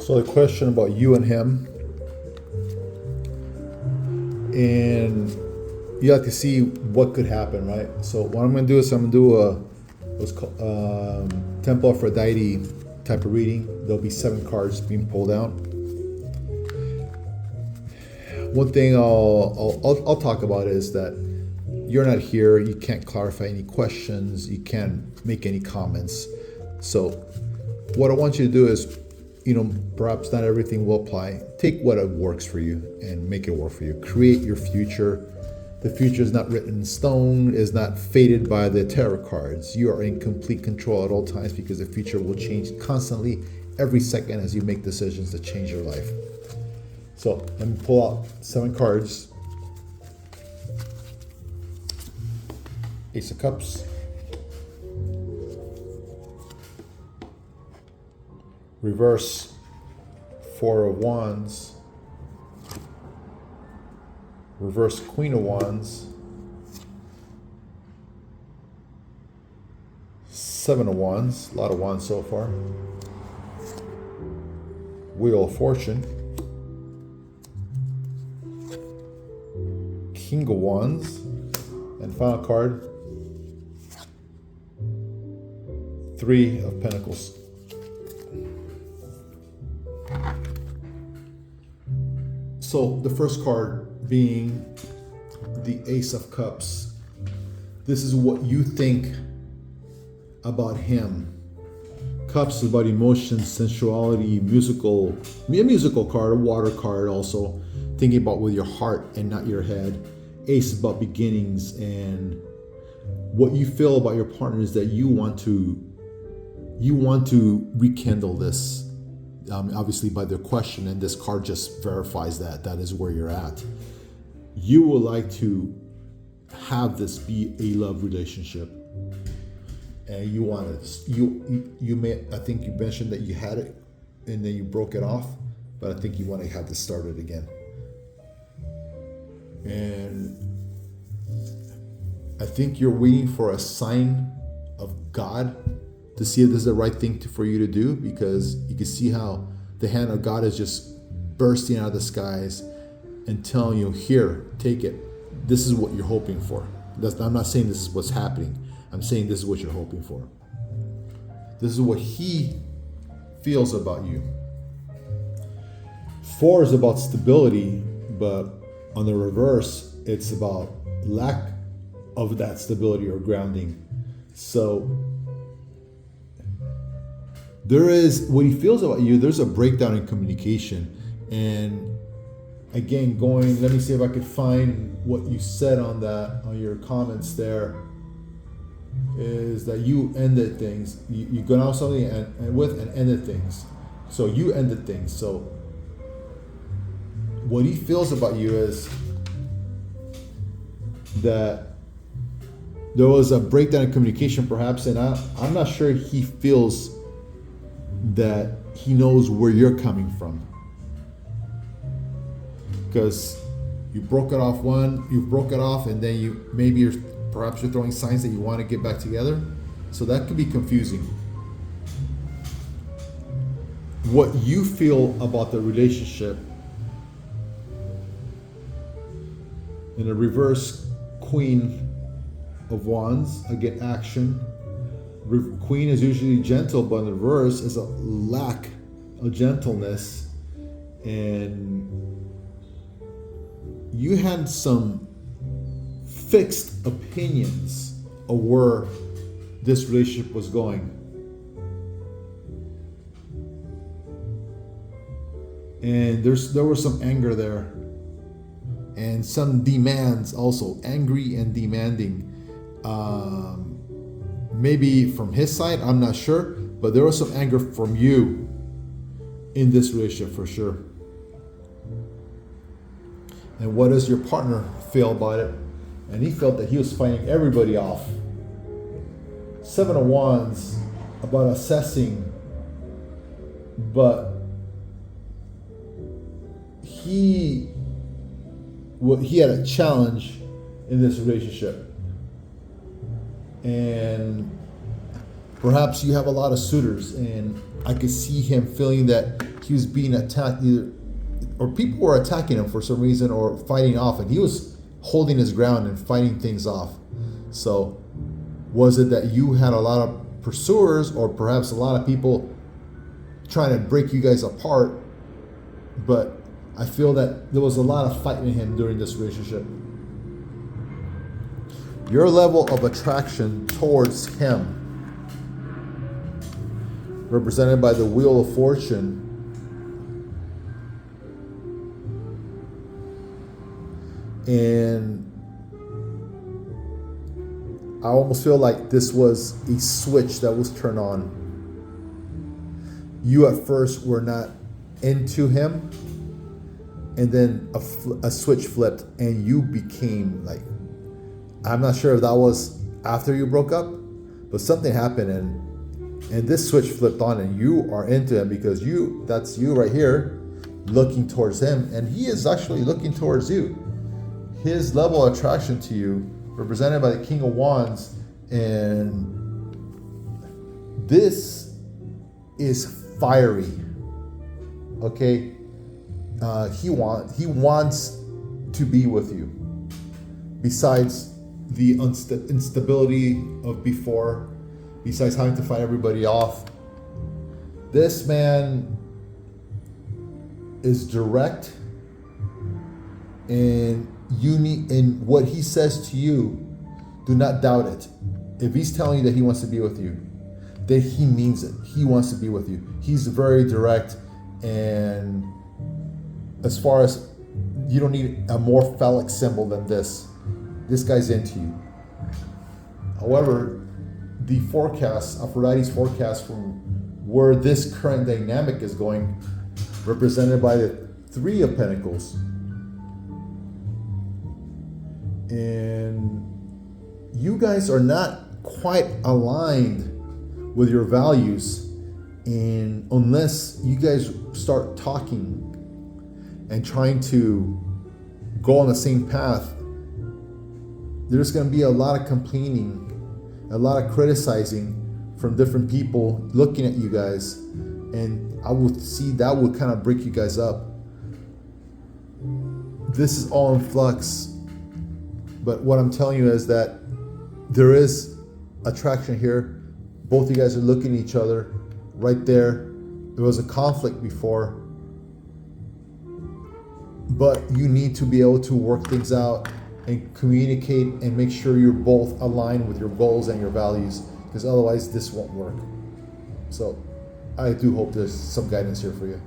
So the question about you and him, and you have to see what could happen, right? So what I'm going to do is I'm going to do what's called Temple of Aphrodite type of reading. There'll be 7 cards being pulled out. One thing I'll talk about is that you're not here. You can't clarify any questions. You can't make any comments. So what I want you to do is, perhaps not everything will apply. Take what works for you and make it work for you. Create your future. The future is not written in stone, is not fated by the tarot cards. You are in complete control at all times because the future will change constantly every second as you make decisions to change your life. So let me pull out 7 cards. Ace of Cups. Reverse 4 of Wands. Reverse Queen of Wands. 7 of Wands. A lot of Wands so far. Wheel of Fortune. King of Wands. And final card, 3 of Pentacles. So the first card being the Ace of Cups. This is what you think about him. Cups is about emotions, sensuality, a musical card, a water card also. Thinking about with your heart and not your head. Ace is about beginnings, and what you feel about your partner is that you want to rekindle this. Obviously by their question, and this card just verifies that is where you're at. You would like to have this be a love relationship, and you want it. You may, I think you mentioned that you had it and then you broke it off, but I think you want to have this started again. And I think you're waiting for a sign of God to see if this is the right thing for you to do, because you can see how the hand of God is just bursting out of the skies and telling you, here, take it. This is what you're hoping for. I'm not saying this is what's happening. I'm saying this is what you're hoping for. This is what he feels about you. 4 is about stability, but on the reverse, it's about lack of that stability or grounding. So there is what he feels about you. There's a breakdown in communication. And again, let me see if I could find what you said on your comments there, is that you ended things. You got out something and ended things. So you ended things. So what he feels about you is that there was a breakdown in communication perhaps, and I'm not sure he feels that he knows where you're coming from, because you broke it off, and then perhaps you're throwing signs that you want to get back together. So that could be confusing. What you feel about the relationship in a reverse Queen of Wands, again, action. Queen is usually gentle, but in the reverse is a lack of gentleness. And you had some fixed opinions of where this relationship was going. And there was some anger there. And some demands also, angry and demanding. Maybe from his side, I'm not sure, but there was some anger from you in this relationship for sure. And what does your partner feel about it? And he felt that he was fighting everybody off. 7 of Wands, about assessing, but he had a challenge in this relationship. And perhaps you have a lot of suitors, and I could see him feeling that he was being attacked, either, or people were attacking him for some reason or fighting off, and he was holding his ground and fighting things off. So was it that you had a lot of pursuers, or perhaps a lot of people trying to break you guys apart? But I feel that there was a lot of fighting in him during this relationship. Your level of attraction towards him, represented by the Wheel of Fortune, and I almost feel like this was a switch that was turned on. You at first were not into him, and then a switch flipped and you became like, I'm not sure if that was after you broke up, but something happened and this switch flipped on and you are into him, because that's you right here looking towards him, and he is actually looking towards you. His level of attraction to you, represented by the King of Wands, and this is fiery. Okay, he wants to be with you. Besides the instability of before, besides having to fight everybody off, this man is direct, and you need, and what he says to you, do not doubt it. If he's telling you that he wants to be with you, then he means it. He wants to be with you. He's very direct, and as far as, you don't need a more phallic symbol than this. This guy's into you. However, the forecast, Aphrodite's forecast from where this current dynamic is going, represented by the Three of Pentacles, and you guys are not quite aligned with your values, and unless you guys start talking and trying to go on the same path, there's going to be a lot of complaining, a lot of criticizing from different people looking at you guys, and I would see that would kind of break you guys up. This is all in flux, but what I'm telling you is that there is attraction here. Both of you guys are looking at each other right there. There was a conflict before, but you need to be able to work things out and communicate and make sure you're both aligned with your goals and your values, because otherwise this won't work. So I do hope there's some guidance here for you.